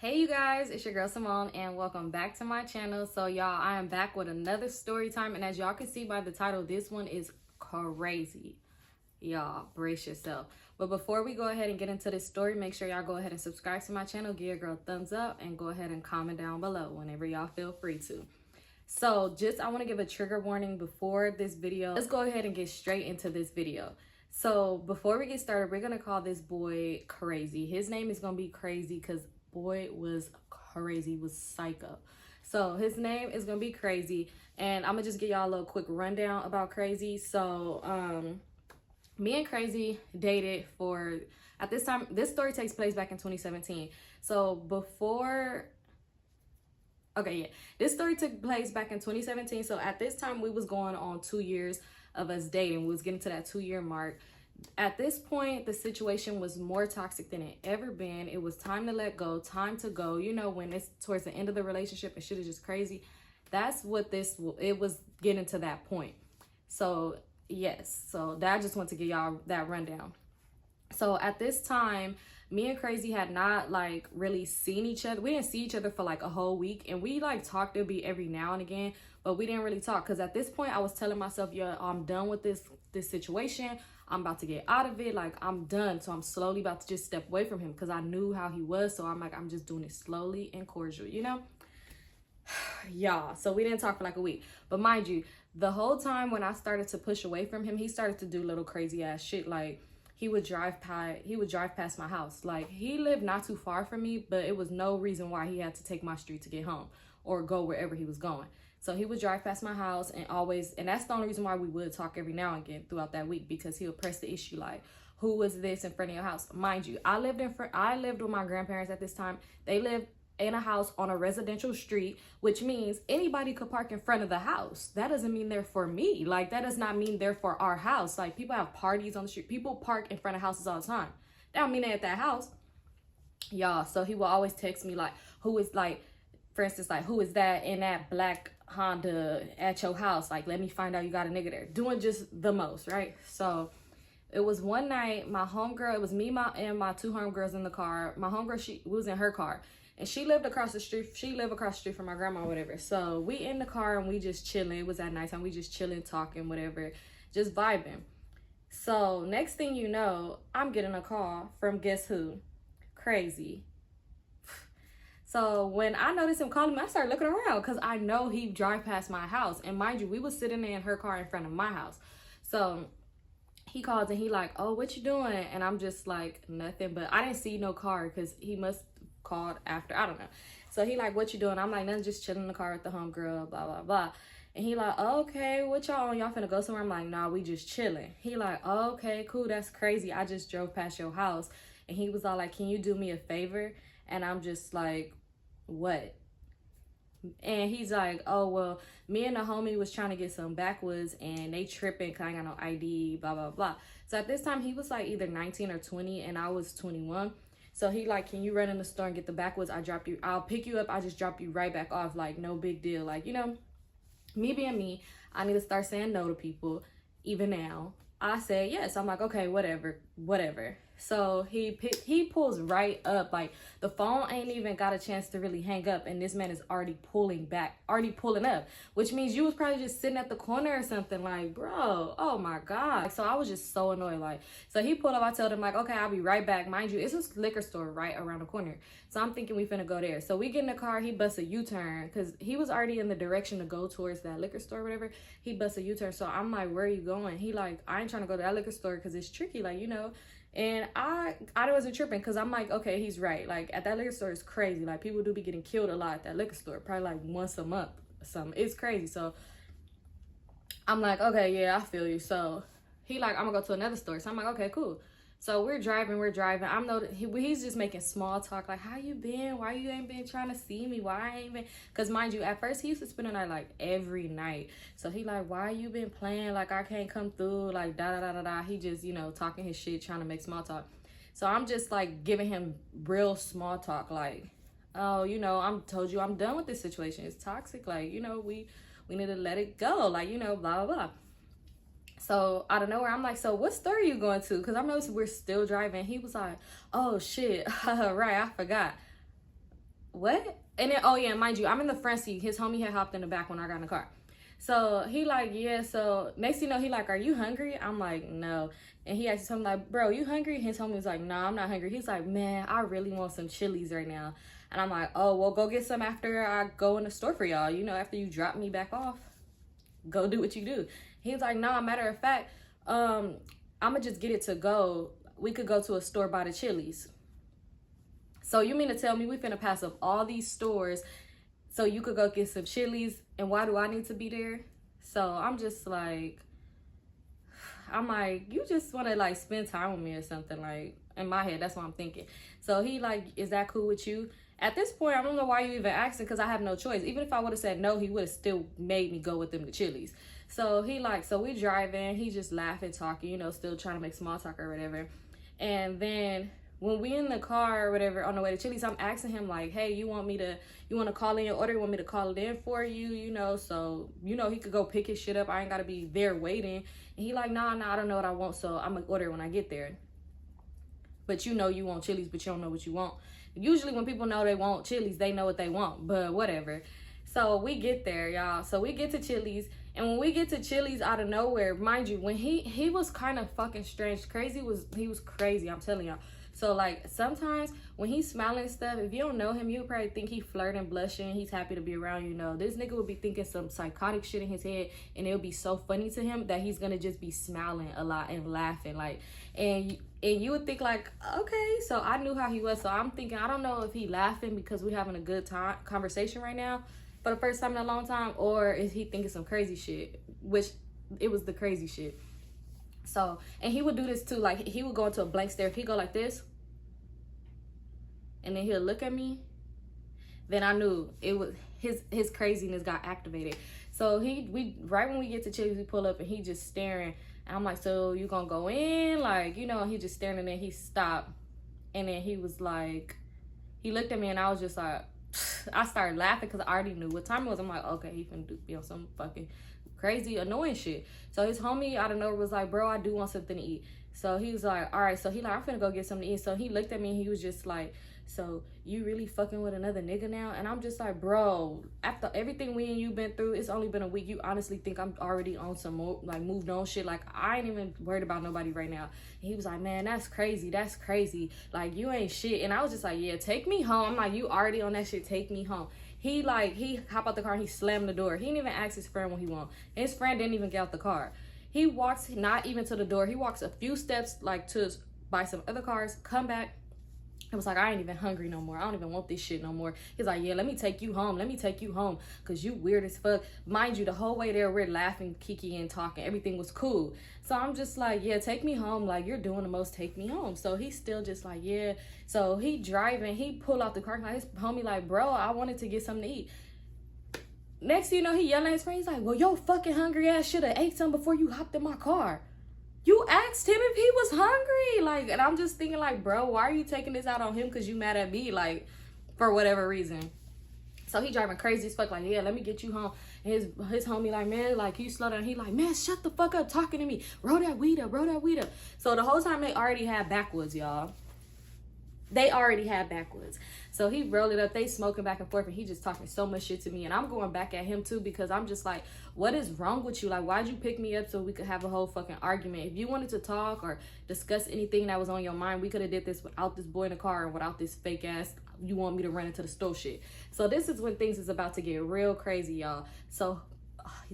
Hey you guys, it's your girl Simone and welcome back to my channel. So y'all, I am back with another story time, and as y'all can see by the title, this one is crazy. Y'all brace yourself. But before we go ahead and get into this story, make sure y'all go ahead and subscribe to my channel, give your girl a thumbs up, and go ahead and comment down below whenever y'all feel free to. So I want to give a trigger warning before this video. Let's go ahead and get straight into this video. So before we get started, we're gonna call this boy Crazy. His name is gonna be Crazy because boy was crazy, was psycho. So his name is gonna be Crazy, and I'm gonna just give y'all a little quick rundown about Crazy. So me and Crazy dated for, at this time, this story takes place back in 2017. So this story took place back in 2017. So at this time, we was going on 2 years of us dating. We was getting to that 2-year mark. At this point, the situation was more toxic than it ever been. It was time to let go, time to go. You know, when it's towards the end of the relationship and shit is just crazy. That's what it was getting to that point. So yes, so that I just want to give y'all that rundown. So at this time, me and Crazy had not like really seen each other. We didn't see each other for like a whole week, and we like talked to be every now and again, but we didn't really talk because at this point I was telling myself, yeah, I'm done with this situation. I'm about to get out of it. Like, I'm done. So I'm slowly about to just step away from him because I knew how he was. So I'm like, I'm just doing it slowly and cordial, you know? Y'all, so we didn't talk for like a week. But mind you, the whole time when I started to push away from him, he started to do little crazy ass shit. Like, he would drive past my house. Like, he lived not too far from me, but it was no reason why he had to take my street to get home or go wherever he was going. So he would drive past my house and that's the only reason why we would talk every now and again throughout that week, because he would press the issue like, who was this in front of your house? Mind you, I lived with my grandparents at this time. They lived in a house on a residential street, which means anybody could park in front of the house. That doesn't mean they're for me. Like, that does not mean they're for our house. Like, people have parties on the street. People park in front of houses all the time. That don't mean they're at that house. Y'all, so he will always text me like, who is, like, for instance, like, who is that in that black Honda at your house? Like, let me find out you got a nigga there. Doing just the most, right? So it was one night, my homegirl, it was me and my two homegirls in the car. My homegirl, she was in her car, and she lived across the street. She lived across the street from my grandma or whatever. So we in the car and we just chilling. It was at nighttime. We just chilling, talking, whatever, just vibing. So next thing you know, I'm getting a call from guess who? Crazy. So when I noticed him calling me, I started looking around because I know he drive past my house. And mind you, we was sitting there in her car in front of my house. So he calls and he like, oh, what you doing? And I'm just like, nothing. But I didn't see no car because he must called after, I don't know. So he like, what you doing? I'm like, nothing, just chilling in the car with the homegirl, blah, blah, blah. And he like, oh, okay, what y'all on? Y'all finna go somewhere? I'm like, nah, we just chilling. He like, oh, okay, cool, that's crazy. I just drove past your house. And he was all like, can you do me a favor? And I'm just like, what? And he's like, oh, well, me and the homie was trying to get some backwoods and they tripping because I ain't got no ID, blah, blah, blah. So at this time, he was like either 19 or 20 and I was 21. So he like, can you run in the store and get the backwoods? I'll pick you up. I just drop you right back off. Like, no big deal. Like, you know, me being me, I need to start saying no to people. Even now, I said yes. I'm like, okay, whatever. So he pulls right up. Like, the phone ain't even got a chance to really hang up, and this man is already pulling up, which means you was probably just sitting at the corner or something. Like, bro, oh my god. So I was just so annoyed. Like, so he pulled up. I told him like, okay, I'll be right back. Mind you, it's a liquor store right around the corner, so I'm thinking we finna go there. So we get in the car. He busts a U-turn because he was already in the direction to go towards that liquor store or whatever. He busts a U-turn. So I'm like, where are you going? He like, I ain't trying to go to that liquor store because it's tricky, like, you know. And I wasn't tripping because I'm like, okay, he's right. Like, at that liquor store is crazy. Like, people do be getting killed a lot at that liquor store, probably like once a month or something. It's crazy. So I'm like, okay, yeah, I feel you. So he like, I'm gonna go to another store. So I'm like, okay, cool. So we're driving. He's just making small talk, like, how you been? Why you ain't been trying to see me? Why I ain't been? Because mind you, at first he used to spend the night like every night. So he like, why you been playing? Like, I can't come through, like, da da da da da. He just, you know, talking his shit, trying to make small talk. So I'm just like giving him real small talk, like, oh, you know, told you I'm done with this situation. It's toxic. Like, you know, we need to let it go. Like, you know, blah blah blah. So out of nowhere, I'm like, so what store are you going to? Because I noticed we're still driving. He was like, oh shit, right, I forgot. what? And then, oh yeah, mind you, I'm in the front seat. His homie had hopped in the back when I got in the car. So he like, yeah, so next thing you know, he like, are you hungry? I'm like, no. And he asked something like, bro, you hungry? His homie was like, no, I'm not hungry. He's like, man, I really want some Chili's right now. And I'm like, oh, well, go get some after I go in the store for y'all. You know, after you drop me back off, go do what you do. He was like, no, matter of fact, I'm going to just get it to go. We could go to a store by the Chili's. So you mean to tell me we finna pass up all these stores so you could go get some Chili's, and why do I need to be there? So I'm just like, you just want to like spend time with me or something. Like, in my head, that's what I'm thinking. So he like, is that cool with you? At this point, I don't know why you even asking, because I have no choice. Even if I would have said no, he would have still made me go with them to Chili's. So he like, so we driving, he just laughing, talking, you know, still trying to make small talk or whatever. And then when we in the car or whatever on the way to Chili's, I'm asking him like, hey, you want to call in your order? You want me to call it in for you? You know, so, you know, he could go pick his shit up. I ain't got to be there waiting. And he like, nah, I don't know what I want. So I'm going to order when I get there. But you know you want Chili's, but you don't know what you want. Usually when people know they want Chili's, they know what they want, but whatever. So we get there, y'all. So we get to Chili's. And when we get to Chili's out of nowhere, mind you, when he was kind of fucking strange. He was crazy, I'm telling y'all. So like sometimes when he's smiling and stuff, if you don't know him, you'll probably think he flirting, blushing, he's happy to be around, you know. This nigga would be thinking some psychotic shit in his head, and it'll be so funny to him that he's gonna just be smiling a lot and laughing, like, and you would think like, okay. So I knew how he was, so I'm thinking, I don't know if he laughing because we're having a good time conversation right now for the first time in a long time, or is he thinking some crazy shit, which it was the crazy shit. So, and he would do this too, like he would go into a blank stare. He'd go like this, and then he'll look at me. Then I knew it was his craziness got activated. So we right when we get to Chili's, we pull up and he just staring. And I'm like, so you gonna go in? Like, you know, he just staring, and then he stopped. And then he was like, he looked at me, and I was just like, I started laughing because I already knew what time it was. I'm like, okay, he finna be on some fucking crazy annoying shit. So his homie out of nowhere was like, bro, I do want something to eat. So he was like, all right. So he like, I'm finna go get something to eat. So he looked at me and he was just like, so you really fucking with another nigga now? And I'm just like, bro, after everything we and you been through, it's only been a week. You honestly think I'm already on some more, like, moved on shit? Like, I ain't even worried about nobody right now. And he was like, man, that's crazy. That's crazy. Like, you ain't shit. And I was just like, yeah, take me home. I'm like, you already on that shit. Take me home. He hop out the car and he slammed the door. He didn't even ask his friend what he want. And his friend didn't even get out the car. He walks not even to the door. He walks a few steps like to buy some other cars, come back. I was like, I ain't even hungry no more. I don't even want this shit no more. He's like, yeah, let me take you home. Let me take you home. Because you weird as fuck. Mind you, the whole way there, we're laughing, kiki, and talking. Everything was cool. So I'm just like, yeah, take me home. Like, you're doing the most, take me home. So he's still just like, yeah. So he driving. He pulled out the car. Like, his homie like, bro, I wanted to get something to eat. Next thing you know, he yelling at his friend. He's like, well, yo fucking hungry ass should have ate something before you hopped in my car. You asked him if he was hungry. Like, and I'm just thinking like, bro, why are you taking this out on him? Because you mad at me, like, for whatever reason. So he driving crazy as fuck, like, yeah, let me get you home. And his homie like, man, like, you slow down. He like, man, shut the fuck up talking to me. Roll that weed up, roll that weed up. So the whole time they already had backwoods, y'all. They already had backwoods. So he rolled it up. They smoking back and forth, and he just talking so much shit to me. And I'm going back at him too, because I'm just like, what is wrong with you? Like, why'd you pick me up so we could have a whole fucking argument? If you wanted to talk or discuss anything that was on your mind, we could have did this without this boy in the car, or without this fake ass, you want me to run into the store shit. So this is when things is about to get real crazy, y'all. So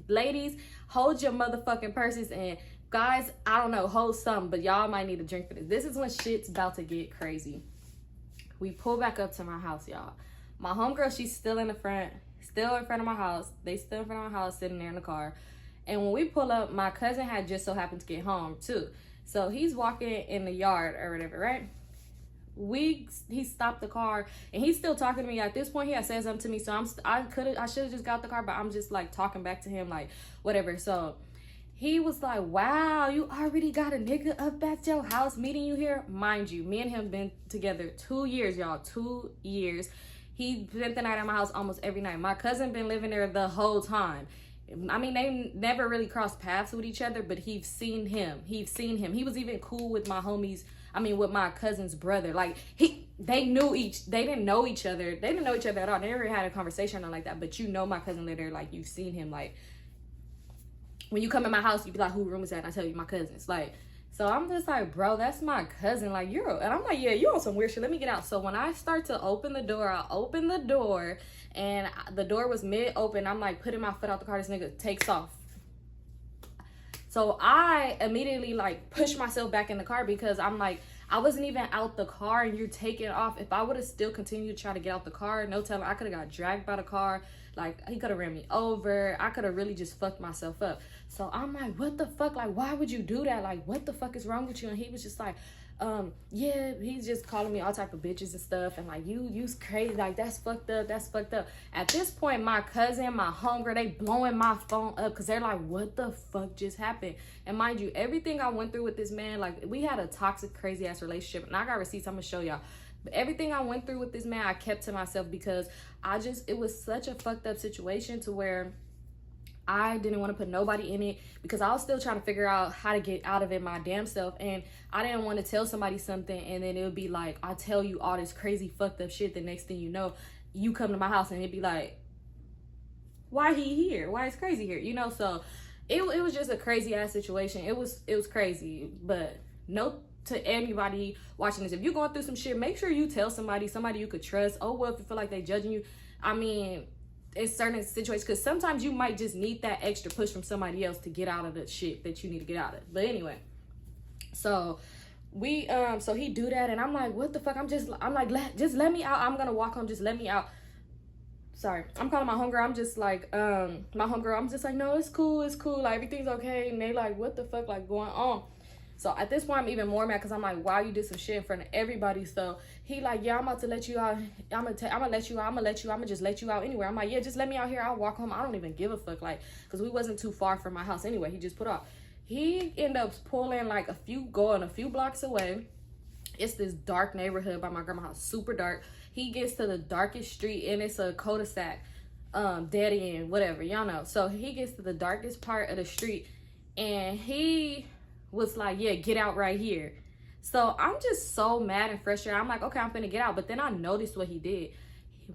ladies, hold your motherfucking purses, and guys, I don't know, hold some, but y'all might need a drink for this. This is when shit's about to get crazy. We pull back up to my house, y'all. My homegirl, she's still in front of my house. They still in front of my house, sitting there in the car. And when we pull up, my cousin had just so happened to get home too. So he's walking in the yard or whatever, right? He stopped the car, and he's still talking to me. At this point, he had said something to me, so I should have just got the car, but I'm just like talking back to him, like whatever. So he was like, wow, you already got a nigga up at your house meeting you here? Mind you, me and him been together 2 years, y'all. 2 years. He spent the night at my house almost every night. My cousin been living there the whole time. I mean, they never really crossed paths with each other, but he's seen him. He was even cool with my homies. with my cousin's brother. Like, they didn't know each other. They didn't know each other at all. They never had a conversation or like that. But you know my cousin later, like, you've seen him. Like, when you come in my house, you be like, who room is that? And I tell you my cousin's. Like, so I'm just like, bro, that's my cousin. Like, and I'm like, yeah, you on some weird shit. Let me get out. So when I start to open the door, I open the door, and the door was mid-open. I'm like putting my foot out the car. This nigga takes off. So I immediately like push myself back in the car because I'm like, I wasn't even out the car and you're taking off. If I would have still continued to try to get out the car, no telling, I could have got dragged by the car. Like, he could have ran me over. I could have really just fucked myself up. So I'm like, what the fuck? Like, why would you do that? Like, what the fuck is wrong with you? And he was just like, yeah, he's just calling me all type of bitches and stuff. And like, you's crazy. Like, that's fucked up. That's fucked up. At this point, my cousin, my homegirl, they blowing my phone up because they're like, what the fuck just happened? And mind you, everything I went through with this man, like, we had a toxic, crazy ass relationship. And I got receipts. I'm going to show y'all. But everything I went through with this man, I kept to myself because it was such a fucked up situation to where I didn't want to put nobody in it because I was still trying to figure out how to get out of it my damn self. And I didn't want to tell somebody something and then it would be like, I tell you all this crazy fucked up shit. The next thing you know, you come to my house and it'd be like, why he here? Why is crazy here? You know, so it was just a crazy ass situation. It was crazy, but no. To anybody watching this, if you're going through some shit, make sure you tell somebody you could trust. Oh, well, if you feel like they judging you, I mean, in certain situations, because sometimes you might just need that extra push from somebody else to get out of the shit that you need to get out of. But anyway, so so he do that, and I'm like, what the fuck? I'm like, just let me out. I'm gonna walk home. Just let me out. Sorry, I'm calling my homegirl. I'm just like, I'm just like, no, it's cool, like everything's okay. And they like, what the fuck, like going on? So at this point, I'm even more mad because I'm like, wow, you did some shit in front of everybody. So he like, yeah, I'm about to let you out. I'm gonna let you out. I'm gonna just let you out anywhere. I'm like, yeah, just let me out here. I'll walk home. I don't even give a fuck. Like, because we wasn't too far from my house anyway. He just put off. He ended up pulling like going a few blocks away. It's this dark neighborhood by my grandma's house, super dark. He gets to the darkest street and it's a cul-de-sac, dead end, whatever, y'all know. So he gets to the darkest part of the street and he was like, yeah, get out right here. So I'm just so mad and frustrated. I'm like, okay, I'm finna get out. But then I noticed what he did.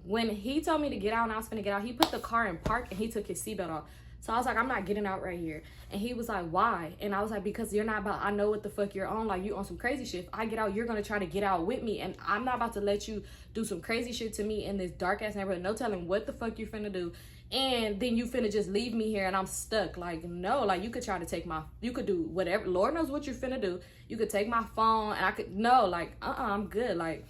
When he told me to get out and I was finna get out, he put the car in park and he took his seatbelt off. So I was like, I'm not getting out right here. And he was like, why? And I was like, because you're not about, I know what the fuck you're on. Like, you on some crazy shit. If I get out, you're going to try to get out with me. And I'm not about to let you do some crazy shit to me in this dark ass neighborhood. No telling what the fuck you finna do. And then you finna just leave me here and I'm stuck. Like, no, like you could try to take you could do whatever. Lord knows what you're finna do. You could take my phone and I'm good. Like,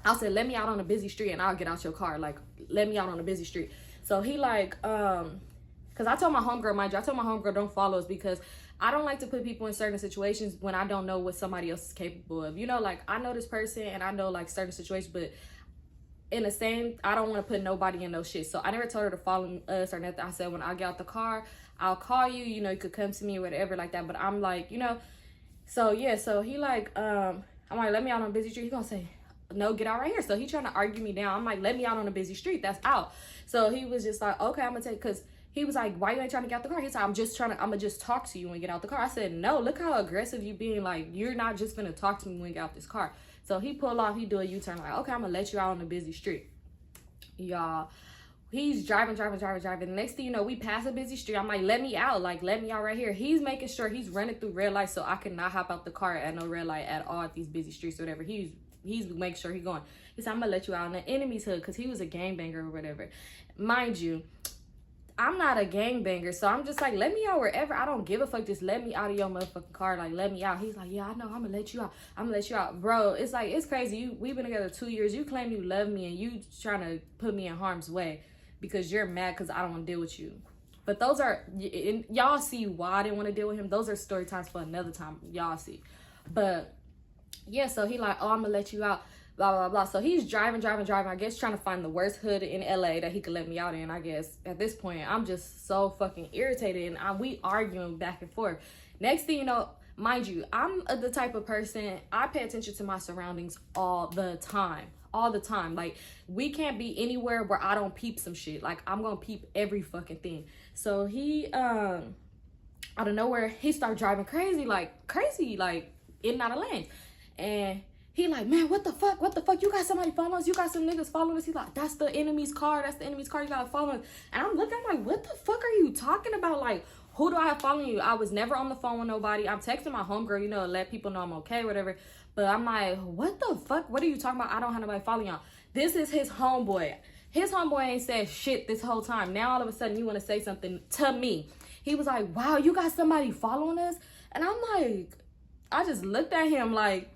I said, let me out on a busy street and I'll get out your car. Like, let me out on a busy street. So he like, because I told my homegirl, mind you, don't follow us because I don't like to put people in certain situations when I don't know what somebody else is capable of. You know, like I know this person and I know like certain situations, but in the same, I don't want to put nobody in no shit. So I never told her to follow us or nothing. I said, when I get out the car, I'll call you, you know, you could come to me or whatever like that. But I'm like, you know, so yeah, so he like, I'm like, let me out on a busy street. He gonna say, no, get out right here. So he trying to argue me down. I'm like, let me out on a busy street. That's out. So he was just like, okay, I'm gonna take, because he was like, why you ain't trying to get out the car? He's like, I'm gonna just talk to you when you get out the car. I said, no, look how aggressive you being. Like, you're not just gonna talk to me when you get out this car. So he pull off, he do a U-turn like, okay, I'm gonna let you out on a busy street. Y'all, he's driving. The next thing you know, we pass a busy street. I'm like, let me out right here. He's making sure he's running through red lights so I cannot hop out the car at no red light at all at these busy streets or whatever. He's making sure he's going. He said, I'm gonna let you out in the enemy's hood because he was a gangbanger or whatever. Mind you, I'm not a gangbanger, so I'm just like, let me out wherever. I don't give a fuck. Just let me out of your motherfucking car. Like, let me out. He's like, yeah, I know. I'm gonna let you out. Bro, it's like, it's crazy. We've been together 2 years. You claim you love me and you trying to put me in harm's way because you're mad because I don't want to deal with you. But those are, y'all see why I didn't want to deal with him. Those are story times for another time. Y'all see. But yeah, so he like, oh, I'm gonna let you out. Blah, blah, blah. So he's driving, I guess trying to find the worst hood in LA that he could let me out in, I guess. At this point, I'm just so fucking irritated and we arguing back and forth. Next thing you know, mind you, I'm the type of person, I pay attention to my surroundings all the time. Like, we can't be anywhere where I don't peep some shit. Like, I'm gonna peep every fucking thing. So he, out of nowhere, he started driving crazy, like in and out of lanes. And he like, man, what the fuck? What the fuck? You got somebody following us? You got some niggas following us? He like, that's the enemy's car. That's the enemy's car. You gotta follow us. And I'm looking, I'm like, what the fuck are you talking about? Like, who do I have following you? I was never on the phone with nobody. I'm texting my homegirl, you know, to let people know I'm okay, whatever. But I'm like, what the fuck? What are you talking about? I don't have nobody following y'all. This is his homeboy. His homeboy ain't said shit this whole time. Now all of a sudden you want to say something to me. He was like, wow, you got somebody following us? And I'm like, I just looked at him like,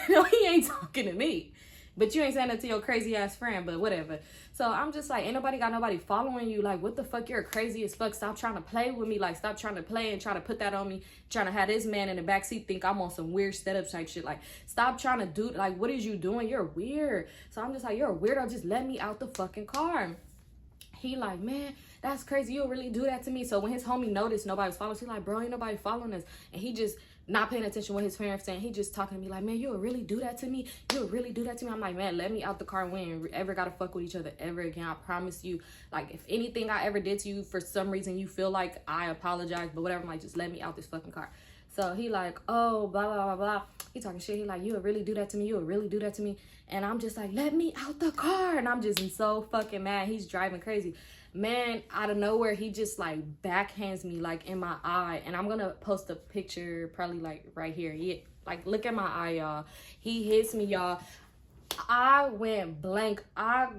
no, he ain't talking to me. But you ain't saying that to your crazy ass friend, but whatever. So I'm just like, ain't nobody got nobody following you. Like, what the fuck? You're crazy as fuck. Stop trying to play with me. Like, stop trying to play and try to put that on me. Trying to have this man in the backseat think I'm on some weird setup type shit. Like, stop trying to do, like, what is you doing? You're weird. So I'm just like, you're a weirdo. Just let me out the fucking car. He like, man, that's crazy. You'll really do that to me. So when his homie noticed nobody was following us, he like, bro, ain't nobody following us. And he just not paying attention to what his parents saying. He just talking to me like, man, you'll really do that to me? You'll really do that to me? I'm like, man, let me out the car. We ain't ever gotta fuck with each other ever again. I promise you. Like, if anything I ever did to you, for some reason you feel like I apologize, but whatever, I'm like, just let me out this fucking car. So he like, oh, blah, blah, blah, blah. He talking shit. He like, you'll really do that to me? You'll really do that to me? And I'm just like, let me out the car. And I'm just so fucking mad. He's driving crazy. Man, out of nowhere, he just like backhands me like in my eye. And I'm gonna post a picture probably like right here. Like, look at my eye, y'all. He hits me, y'all. I went blank. I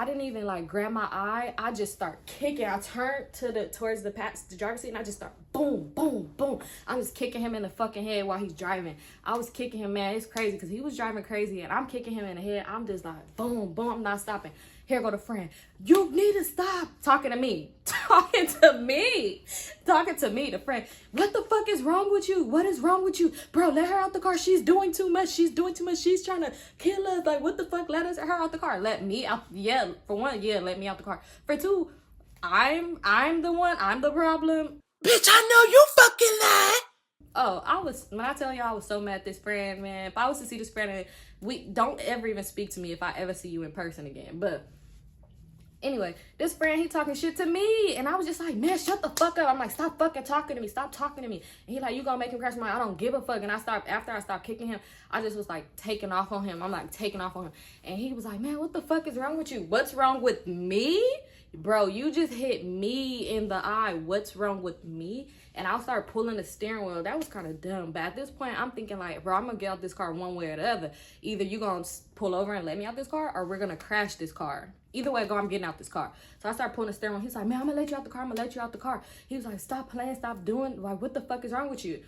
didn't even like grab my eye. I just start kicking. I turned towards the driver's seat and I just start boom, boom, boom. I'm just kicking him in the fucking head while he's driving. I was kicking him, man. It's crazy because he was driving crazy and I'm kicking him in the head. I'm just like boom, boom. I'm not stopping. Here go the friend. You need to stop talking to me. Talking to me. Talking to me, the friend. What the fuck is wrong with you? What is wrong with you? Bro, let her out the car. She's doing too much. She's doing too much. She's trying to kill us. Like, what the fuck? Let her out the car. Let me out. Yeah, for one, yeah, let me out the car. For two, I'm the one. I'm the problem. Bitch, I know you fucking lied. Oh, when I tell y'all I was so mad at this friend, man. If I was to see this friend, we don't ever even speak to me if I ever see you in person again. But anyway, this friend, he talking shit to me. And I was just like, man, shut the fuck up. I'm like, stop fucking talking to me. Stop talking to me. And he like, you gonna make him crash? I'm like, I don't give a fuck. And after I stopped kicking him, I just was like taking off on him. I'm like taking off on him. And he was like, man, what the fuck is wrong with you? What's wrong with me? Bro, you just hit me in the eye. What's wrong with me? And I'll start pulling the steering wheel. That was kind of dumb. But at this point, I'm thinking like, bro, I'm going to get out this car one way or the other. Either you going to pull over and let me out this car, or we're going to crash this car. Either way, I'm getting out this car. So I start pulling the steering wheel. He's like, man, I'm going to let you out the car. I'm going to let you out the car. He was like, stop playing. Stop doing. Like, what the fuck is wrong with you?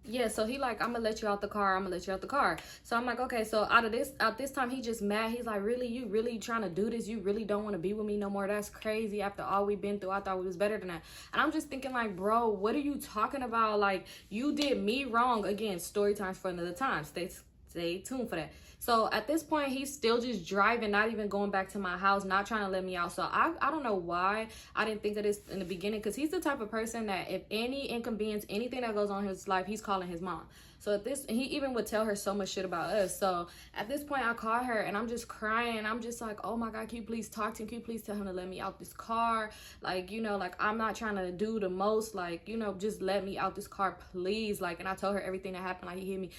Yeah, so he like, I'm gonna let you out the car. I'm gonna let you out the car. So I'm like, okay. So out this time, he just mad. He's like, really? You really trying to do this? You really don't want to be with me no more? That's crazy. After all we've been through, I thought we was better than that. And I'm just thinking like, bro, what are you talking about? Like, you did me wrong. Again, story times for another time. Stay tuned for that. So at this point, he's still just driving, not even going back to my house, not trying to let me out. So I don't know why I didn't think of this in the beginning, because he's the type of person that if any inconvenience, anything that goes on in his life, he's calling his mom. So he even would tell her so much shit about us. So at this point, I call her and I'm just crying. I'm just like, oh my God, can you please talk to him? Can you please tell him to let me out this car? Like, you know, like, I'm not trying to do the most, like, you know, just let me out this car, please. Like, and I told her everything that happened. Like, he hit me.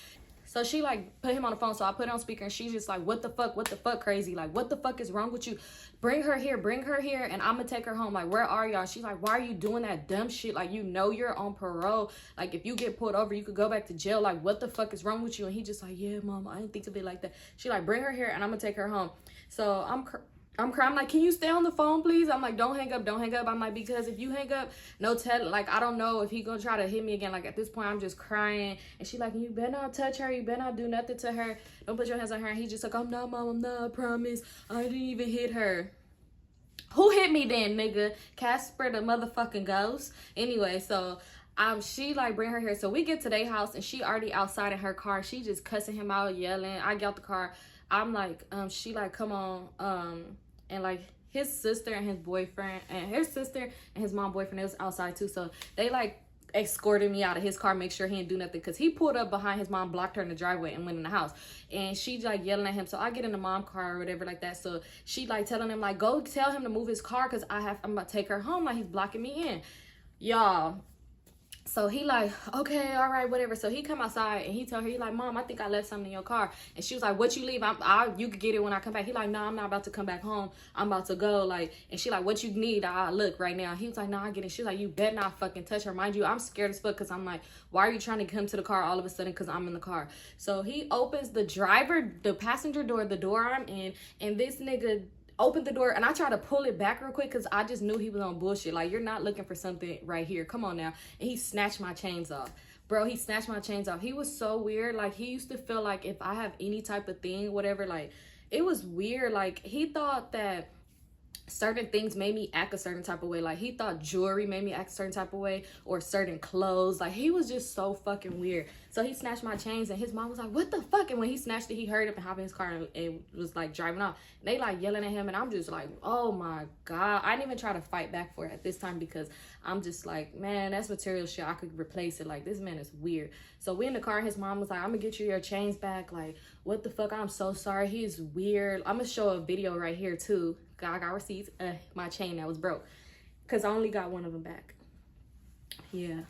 So she like put him on the phone. So I put it on speaker and she's just like, what the fuck, crazy? Like, what the fuck is wrong with you? Bring her here, and I'm gonna take her home. Like, where are y'all? She's like, why are you doing that dumb shit? Like, you know you're on parole. Like, if you get pulled over, you could go back to jail. Like, what the fuck is wrong with you? And he just like, yeah, mom, I didn't think of it like that. She like, bring her here and I'm gonna take her home. So I'm crying. I'm like, can you stay on the phone, please? I'm like, don't hang up. I'm like, because if you hang up, no tell. Like, I don't know if he gonna try to hit me again. Like, at this point, I'm just crying. And she like, you better not touch her. You better not do nothing to her. Don't put your hands on her. And he just like, I'm not, mom. I'm not. I promise. I didn't even hit her. Who hit me then, nigga? Casper the motherfucking ghost. Anyway, so she like bring her here. So we get to their house and she already outside in her car. She just cussing him out, yelling. I get out the car. I'm like, she like, come on, and like his sister and his boyfriend and his sister and his mom boyfriend, it was outside too. So they like escorted me out of his car, make sure he didn't do nothing, because he pulled up behind his mom, blocked her in the driveway and went in the house. And she like yelling at him. So I get in the mom car or whatever like that. So she like telling him like, go tell him to move his car because I'm about to take her home. Like, he's blocking me in. Y'all, So he like, okay, all right, whatever. So he come outside and he tell her, he like, Mom, I think I left something in your car. And she was like, what you leave? You could get it when I come back. He like, no, I'm not about to come back home. I'm about to go. Like, and she like, what you need? I look right now. He was like, no, I get it. She was like, you better not fucking touch her. Mind you, I'm scared as fuck because I'm like, why are you trying to come to the car all of a sudden? Because I'm in the car. So he opens the passenger door, the door I'm in, and this nigga opened the door, and I tried to pull it back real quick because I just knew he was on bullshit. Like, you're not looking for something right here. Come on now. And he snatched my chains off. Bro, he snatched my chains off. He was so weird. Like, he used to feel like if I have any type of thing, whatever, like, it was weird. Like, he thought that certain things made me act a certain type of way. Like, he thought jewelry made me act a certain type of way, or certain clothes. Like, he was just so fucking weird. So he snatched my chains, and his mom was like, what the fuck? And when he snatched it, he hurried up and hopped in his car and was like driving off. And they like yelling at him, and I'm just like, oh my God. I didn't even try to fight back for it at this time because I'm just like, man, that's material shit. I could replace it. Like, this man is weird. So we in the car, and his mom was like, I'm gonna get you your chains back. Like, what the fuck? I'm so sorry. He's weird. I'm gonna show a video right here too. I got receipts. My chain that was broke, because I only got one of them back. Yeah.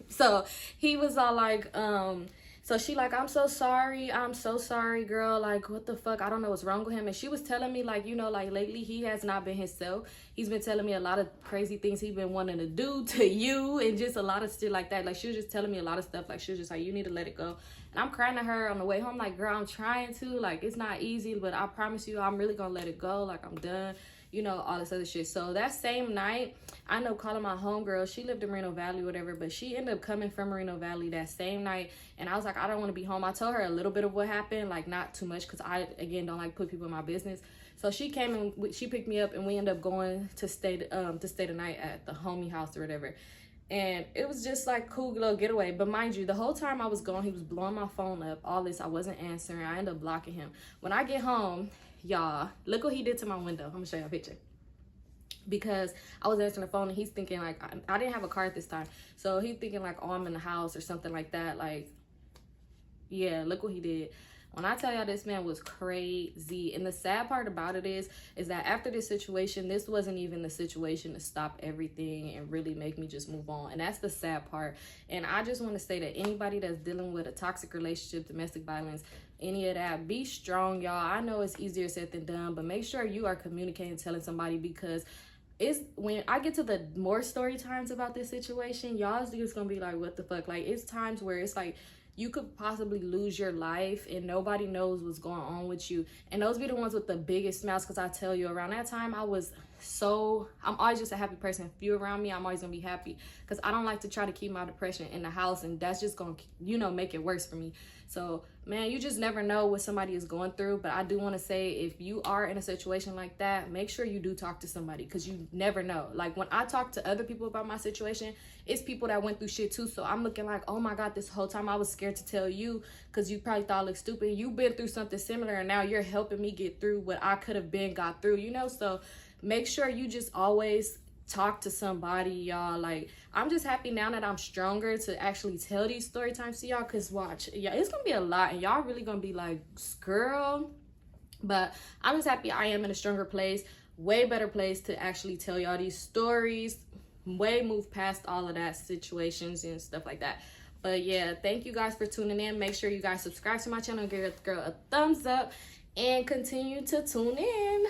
So he was all like, so she like, I'm so sorry, girl. Like, what the fuck? I don't know what's wrong with him. And she was telling me, like, you know, like, lately he has not been himself. He's been telling me a lot of crazy things he's been wanting to do to you, and just a lot of shit like that. Like, she was just telling me a lot of stuff. Like, she was just like, you need to let it go. And I'm crying to her on the way home, like, girl, I'm trying to. Like, it's not easy, but I promise you, I'm really gonna let it go. Like, I'm done. You know, all this other shit. So that same night, I ended up calling my homegirl. She lived in Moreno Valley, whatever, but she ended up coming from Moreno Valley that same night. And I was like, I don't want to be home. I told her a little bit of what happened, like, not too much, because I, again, don't like put people in my business. So she came and she picked me up, and we ended up going to stay the night at the homie house or whatever. And it was just like cool little getaway. But mind you, the whole time I was gone, he was blowing my phone up. All this, I wasn't answering. I ended up blocking him. When I get home, y'all, look what he did to my window. I'm gonna show you a picture. Because I was answering the phone, and he's thinking like, I didn't have a car at this time. So he's thinking like, oh, I'm in the house or something like that. Like, yeah, look what he did. When I tell y'all, this man was crazy. And the sad part about it is that after this situation, this wasn't even the situation to stop everything and really make me just move on. And that's the sad part. And I just want to say that anybody that's dealing with a toxic relationship, domestic violence, any of that, be strong, y'all. I know it's easier said than done, but make sure you are communicating, telling somebody, because it's when I get to the more story times about this situation, y'all's just gonna be like, what the fuck? Like, it's times where it's like, you could possibly lose your life and nobody knows what's going on with you. And those be the ones with the biggest smiles, because I tell you, around that time, I'm always just a happy person. If you're around me, I'm always gonna be happy, because I don't like to try to keep my depression in the house, and that's just gonna, you know, make it worse for me. So, man, you just never know what somebody is going through. But I do want to say, if you are in a situation like that, make sure you do talk to somebody, because you never know. Like, when I talk to other people about my situation, it's people that went through shit too. So I'm looking like, oh my God, this whole time I was scared to tell you, because you probably thought I looked stupid. You've been through something similar, and now you're helping me get through what I could have got through, you know? So make sure you just always talk to somebody, y'all. Like, I'm just happy now that I'm stronger to actually tell these story times to y'all, because watch, yeah, it's gonna be a lot, and y'all really gonna be like, girl. But I'm just happy I am in a stronger place, way better place to actually tell y'all these stories, way move past all of that situations and stuff like that. But yeah, thank you guys for tuning in. Make sure you guys subscribe to my channel, give the girl a thumbs up, and continue to tune in.